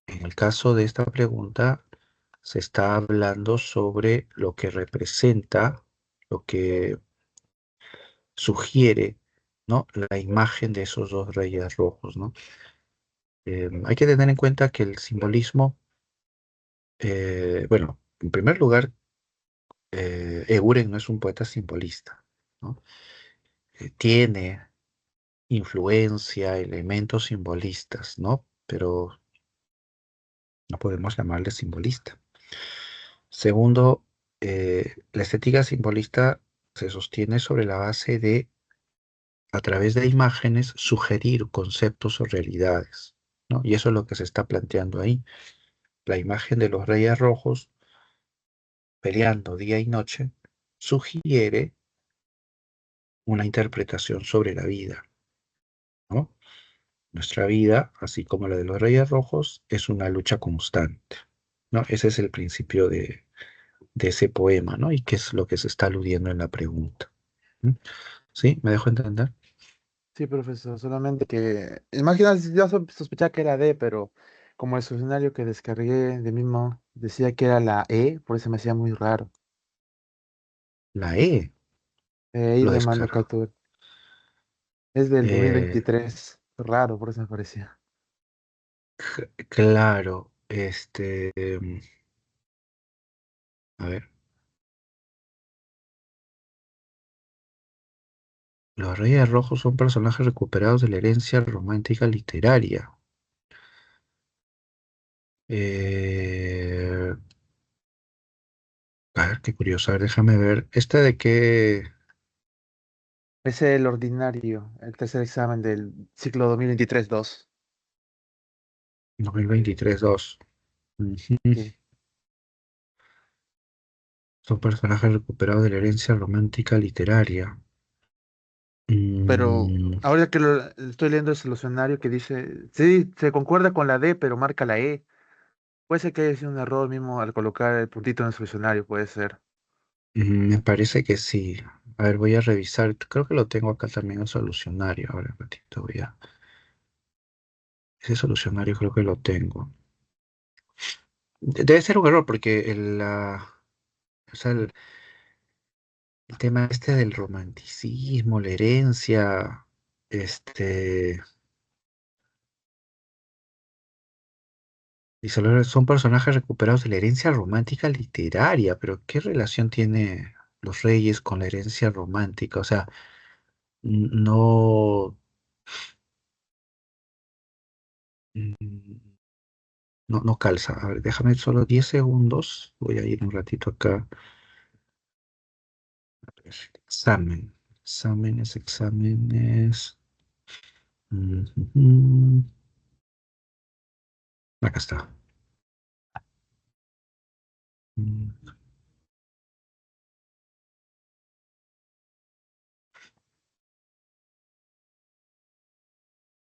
en el caso de esta pregunta se está hablando sobre lo que representa, lo que sugiere, ¿no? La imagen de esos dos reyes rojos, ¿no? Hay que tener en cuenta que el simbolismo, bueno, en primer lugar, Eguren no es un poeta simbolista, ¿no? Tiene influencia, elementos simbolistas, ¿no? Pero no podemos llamarle simbolista. Segundo, la estética simbolista se sostiene sobre la base de, a través de imágenes, sugerir conceptos o realidades, ¿no? Y eso es lo que se está planteando ahí. La imagen de los reyes rojos peleando día y noche sugiere una interpretación sobre la vida, ¿no? Nuestra vida, así como la de los reyes rojos, es una lucha constante, ¿no? Ese es el principio de ese poema, ¿no? Y qué es lo que se está aludiendo en la pregunta. ¿Mm? ¿Sí? ¿Me dejo entender? Sí, profesor, solamente que, imagina, yo sospechaba que era D, pero como el escenario que descargué de mismo decía que era la E, por eso me hacía muy raro. La E Ahí lo le mando descargo. captura. Es del Eh, 2023, raro, por eso me parecía. claro, a ver, los Reyes Rojos son personajes recuperados de la herencia romántica literaria. Eh, a ver, qué curioso, a ver, déjame ver. ¿Este de qué? Es el ordinario, el tercer examen del ciclo 2023-2. 2023-2. Ujú. Sí. Son personajes recuperados de la herencia romántica literaria. Pero Mm, ahora que lo estoy leyendo el solucionario que dice, sí, se concuerda con la D, pero marca la E. Puede ser que haya sido un error mismo al colocar el puntito en el solucionario, puede ser. me parece que sí. A ver, voy a revisar. Creo que lo tengo acá también el solucionario. Ahora, un ratito, voy a... Ese solucionario creo que lo tengo. Debe ser un error porque o sea, el tema este del romanticismo, la herencia, este, dice, son personajes recuperados de la herencia romántica literaria, pero ¿qué relación tiene los reyes con la herencia romántica? O sea, no, mm, no calza. A ver, déjame solo 10 segundos. Voy a ir un ratito acá. Examen. Exámenes, exámenes. Ujú. Acá está. Mm,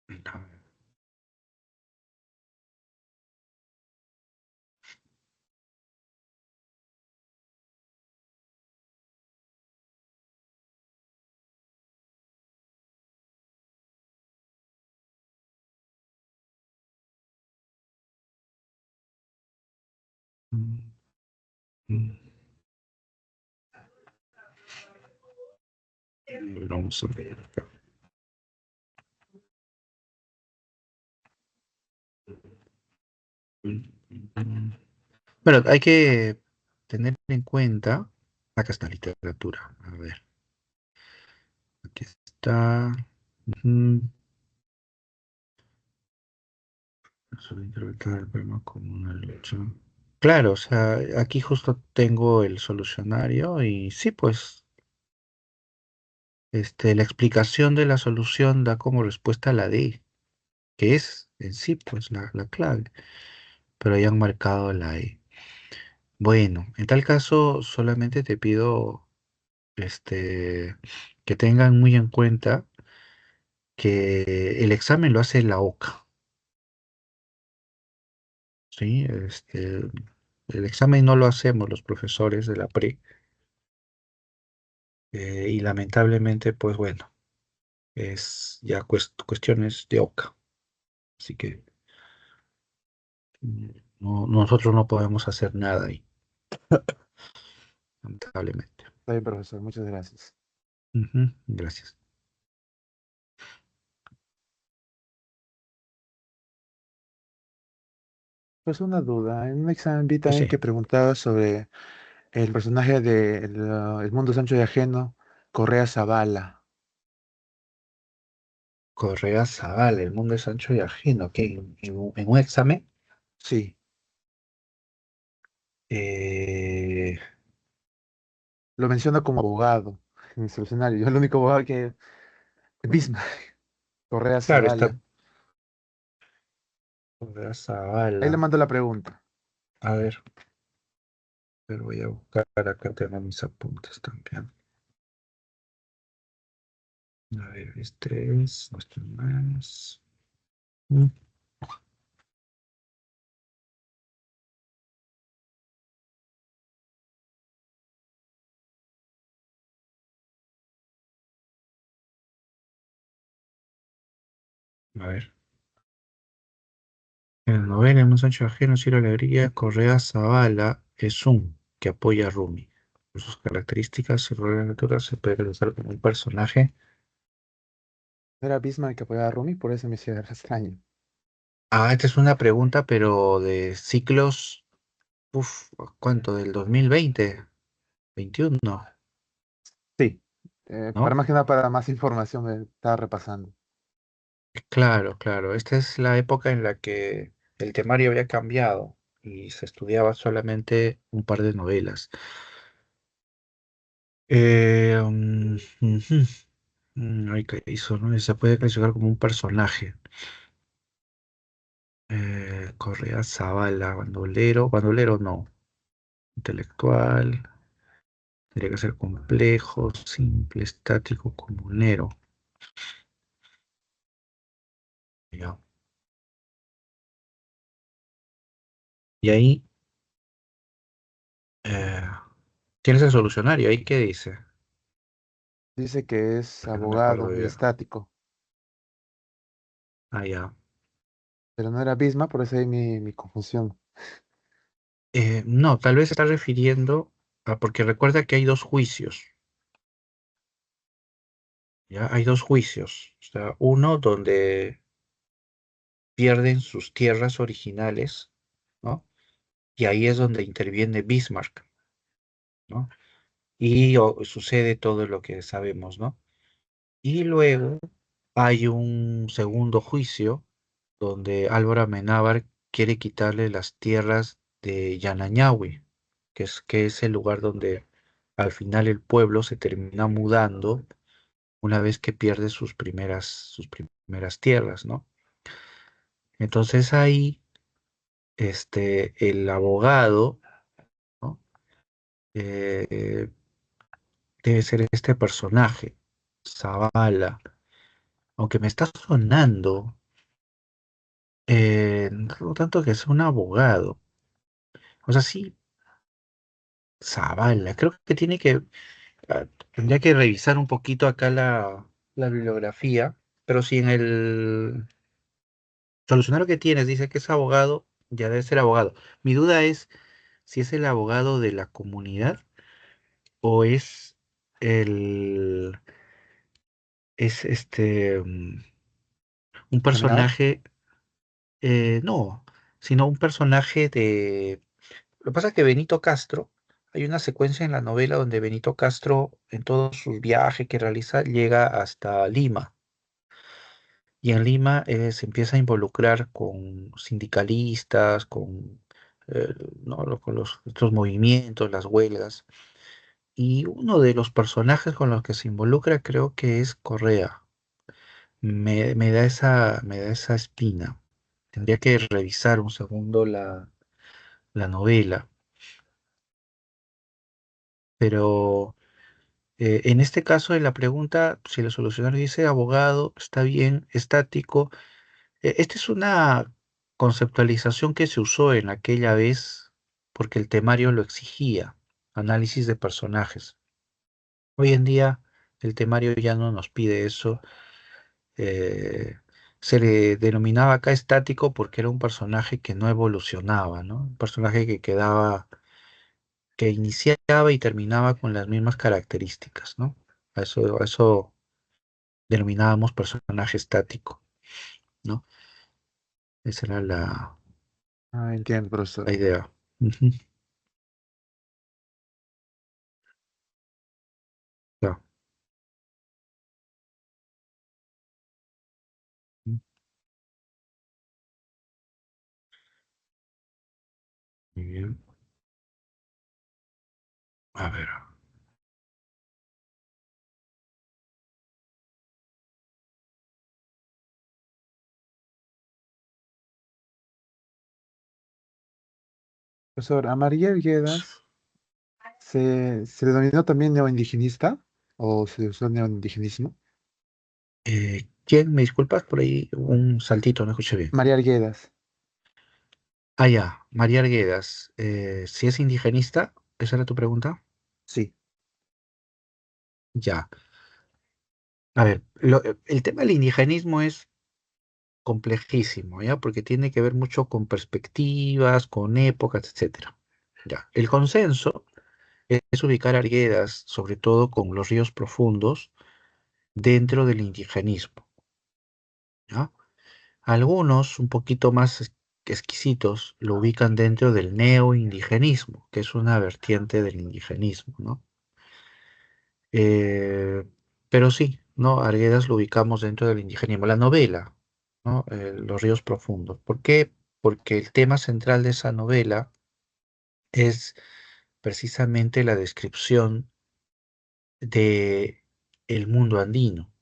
a ver. Mm, mm. Vamos a ver acá. Mm. Bueno, hay que tener en cuenta. Acá está literatura. A ver, aquí está. Ujú. Sobre interpretar el problema como una lucha. Claro, o sea, aquí justo tengo el solucionario y sí, pues, la explicación de la solución da como respuesta la D, que es en sí, pues, la clave, pero ya han marcado la E. Bueno, en tal caso, solamente te pido, que tengan muy en cuenta que el examen lo hace la OCA, ¿sí? El examen no lo hacemos los profesores de la PRE, y lamentablemente, pues bueno, es ya cuestiones de OCA, así que mm, nosotros no podemos hacer nada ahí, lamentablemente. Está bien, profesor, muchas gracias. Ujú, gracias. Pues una duda, en un examen vi Pues también sí, que preguntaba sobre el personaje de El mundo es ancho y ajeno, Correa Zavala. Correa Zavala, el mundo es ancho y ajeno, que en un examen, Sí, eh, lo menciona como abogado en el escenario. Yo el único abogado que... Bismarck, Correa claro, está Zavala. Correa Ahí le Zavala, mando la pregunta. a ver, pero voy a buscar acá, tengo mis apuntes también. A ver, no este más. Mm, A ver. En la novela, el más ancho ajeno, Ciro Alegría, Correa Zavala es un que apoya a Rumi. Por sus características y rol de lectura se puede realizar como un personaje. Era Bismarck que apoyaba a Rumi, por eso me hacía extraño. Ah, esta es una pregunta, pero de ciclos, ¿cuánto? ¿Del 2020? 21, Sí, para ¿no? más que nada, para más información me estaba repasando. Claro, claro. Esta es la época en la que el temario había cambiado y se estudiaba solamente un par de novelas. Ujú. Ay, ¿qué hizo, no? Se puede clasificar como un personaje. Correa Zavala, bandolero. Bandolero no. Intelectual. Tendría que ser complejo, simple, estático, comunero. Ya. Y ahí eh, tienes el solucionario. ¿Ahí qué dice? Dice que es Porque no me acuerdo abogado y bien. estático, Ah, ya. pero no era Bismarck, por eso ahí mi confusión. No, tal vez se está refiriendo a, porque recuerda que hay dos juicios, ¿ya? Hay dos juicios. O sea, uno donde pierden sus tierras originales, ¿no? Y ahí es donde interviene Bismarck, ¿no? Y sucede todo lo que sabemos, ¿no? Y luego hay un segundo juicio donde Álvaro Amenábar quiere quitarle las tierras de Yanañahui, que es el lugar donde al final el pueblo se termina mudando una vez que pierde sus primeras primeras tierras, ¿no? Entonces ahí, el abogado, ¿no? Eh, debe ser este personaje, Zavala, aunque me está sonando, no tanto que sea un abogado, o sea, sí, Zavala, creo que ah, tendría que revisar un poquito acá la bibliografía, pero si en el solucionario que tienes dice que es abogado, ya debe ser abogado. Mi duda es si es el abogado de la comunidad o es el, es un ¿Examinado? personaje, no, sino un personaje de... Lo que pasa es que Benito Castro, hay una secuencia en la novela donde Benito Castro, en todos sus viajes que realiza, llega hasta Lima. Y en Lima se empieza a involucrar con sindicalistas, eh, ¿no? Con estos movimientos, las huelgas. Y uno de los personajes con los que se involucra creo que es Correa. Me da esa espina. Tendría que revisar un segundo la novela. Pero en este caso, en la pregunta, si el solucionario dice abogado, está bien, estático. Esta es una conceptualización que se usó en aquella vez porque el temario lo exigía, análisis de personajes. Hoy en día el temario ya no nos pide eso. eh, Se le denominaba acá estático porque era un personaje que no evolucionaba, ¿no? Un personaje que quedaba, que iniciaba y terminaba con las mismas características, ¿no? A eso denominábamos personaje estático, ¿no? Esa era Ah, entiendo, la profesor. idea. Ujú. Ya. Muy bien. A ver. Profesor, a María Arguedas se le denominó también neoindigenista o se usó neoindigenismo. ¿Quién? ¿Me disculpas? Por ahí un saltito, no escuché bien. María Arguedas, Ah, ya. María Arguedas. ¿Si es indigenista? ¿Esa era tu pregunta? sí. Ya. A ver, el tema del indigenismo es complejísimo, ¿ya? Porque tiene que ver mucho con perspectivas, con épocas, etcétera. Ya. El consenso es ubicar a Arguedas, sobre todo con los ríos profundos, dentro del indigenismo, ¿ya? Algunos, un poquito más exquisitos, lo ubican dentro del neoindigenismo, que es una vertiente del indigenismo, ¿no? Eh, pero sí, ¿no? Arguedas lo ubicamos dentro del indigenismo. La novela, ¿no? Los ríos profundos. ¿Por qué? Porque el tema central de esa novela es precisamente la descripción de el mundo andino,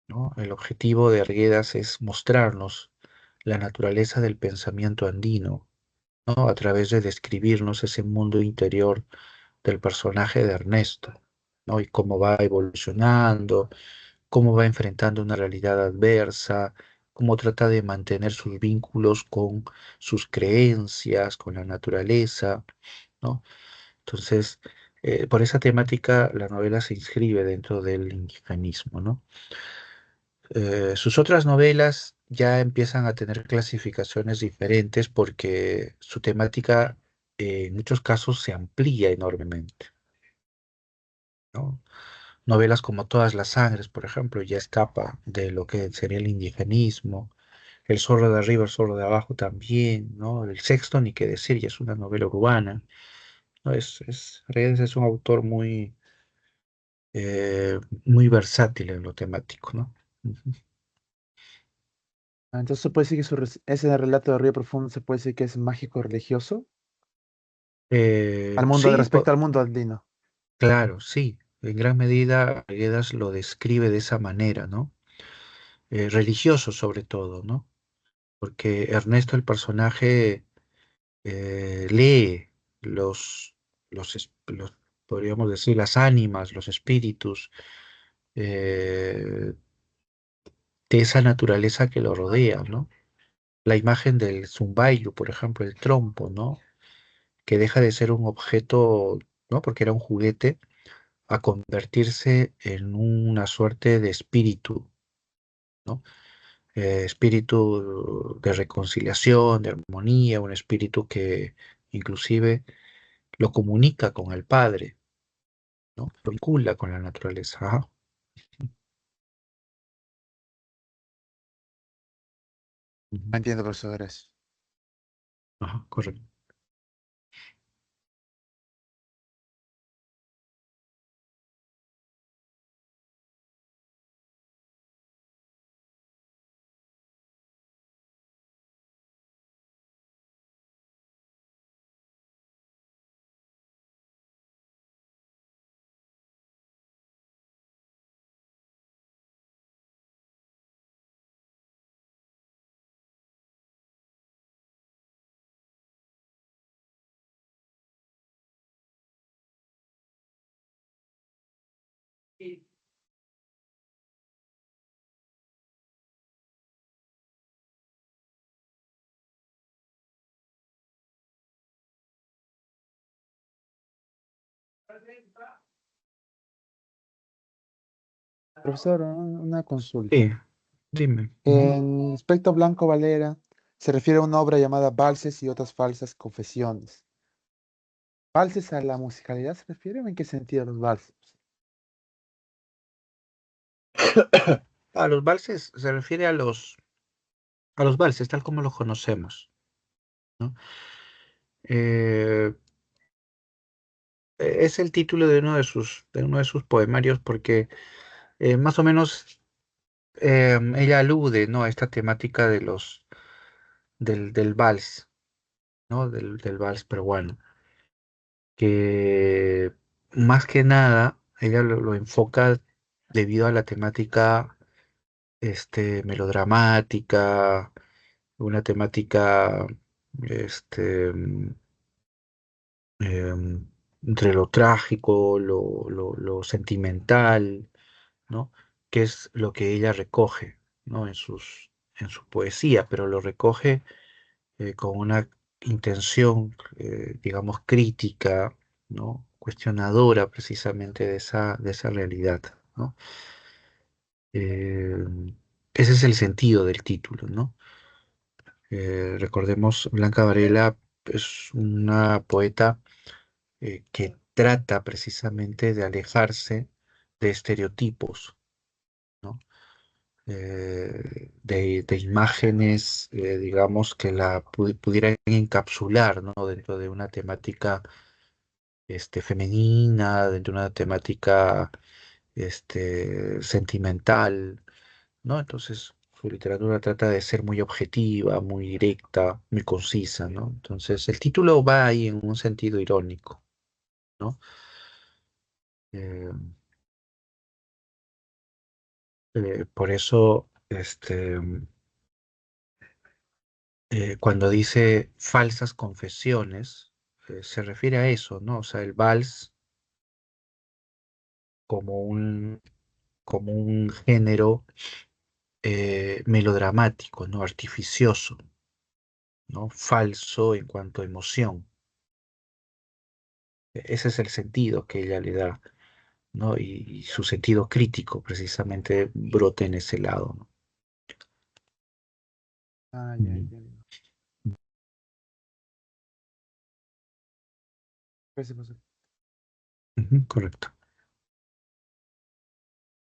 ¿no? El objetivo de Arguedas es mostrarnos la naturaleza del pensamiento andino, ¿no? A través de describirnos ese mundo interior del personaje de Ernesto, ¿no? Y cómo va evolucionando, cómo va enfrentando una realidad adversa, cómo trata de mantener sus vínculos con sus creencias, con la naturaleza, ¿no? Entonces, por esa temática, la novela se inscribe dentro del indigenismo, ¿no? Sus otras novelas ya empiezan a tener clasificaciones diferentes porque su temática en muchos casos se amplía enormemente, ¿no? Novelas como Todas las Sangres, por ejemplo, ya escapa de lo que sería el indigenismo. El Zorro de Arriba, el Zorro de Abajo también, ¿no? El Sexto, ni qué decir, ya es una novela urbana, ¿no? Reyes es un autor eh, muy versátil en lo temático, ¿no? Ujú. Ah, entonces se puede decir que ese relato de Río Profundo se puede decir que es mágico religioso al mundo, Sí, respecto al mundo andino. claro, sí. En gran medida, Arguedas lo describe de esa manera, ¿no? religioso sobre todo, ¿no? Porque Ernesto, el personaje, lee los, podríamos decir, las ánimas, los espíritus eh, de esa naturaleza que lo rodea, ¿no? La imagen del zumbailo, por ejemplo, el trompo, ¿no? Que deja de ser un objeto, ¿no? Porque era un juguete, a convertirse en una suerte de espíritu, ¿no? Espíritu de reconciliación, de armonía, un espíritu que inclusive lo comunica con el Padre, ¿no? Lo vincula con la naturaleza. Ajá, ujú, Entiendo, profesor, gracias. ajá, correcto. Profesor, una Sí, consulta. dime. Ujú. En Espectro Blanco Valera se refiere a una obra llamada Valses y otras falsas confesiones. ¿Valses a la musicalidad se refiere o en qué sentido los valses? A los valses se refiere a los valses, tal como los conocemos, ¿no? Eh, es el título de uno de sus poemarios porque más o menos ella alude, ¿no? A esta temática de del vals, ¿no? Del vals peruano, que más que nada ella lo enfoca debido a la temática melodramática, una temática este, entre lo trágico, lo sentimental, ¿no? Que es lo que ella recoge, ¿no? En su poesía, pero lo recoge con una intención, digamos, crítica, ¿no? Cuestionadora precisamente de esa realidad, ¿no? Eh, ese es el sentido del título, ¿no? Recordemos, Blanca Varela es una poeta que trata precisamente de alejarse de estereotipos, ¿no? De imágenes, digamos, que la pudieran encapsular, ¿no? Dentro de una temática femenina, dentro de una temática sentimental, ¿no? Entonces, su literatura trata de ser muy objetiva, muy directa, muy concisa, ¿no? Entonces, el título va ahí en un sentido irónico, ¿no? Eh, por eso, cuando dice falsas confesiones, se refiere a eso, ¿no? O sea, el vals como como un género melodramático, ¿no? Artificioso, ¿no? Falso en cuanto a emoción. Ese es el sentido que ella le da, ¿no? Y su sentido crítico precisamente brota en ese lado, ¿no? Ah, ya Ujú. entiendo. Gracias, profesor. Ujú, correcto.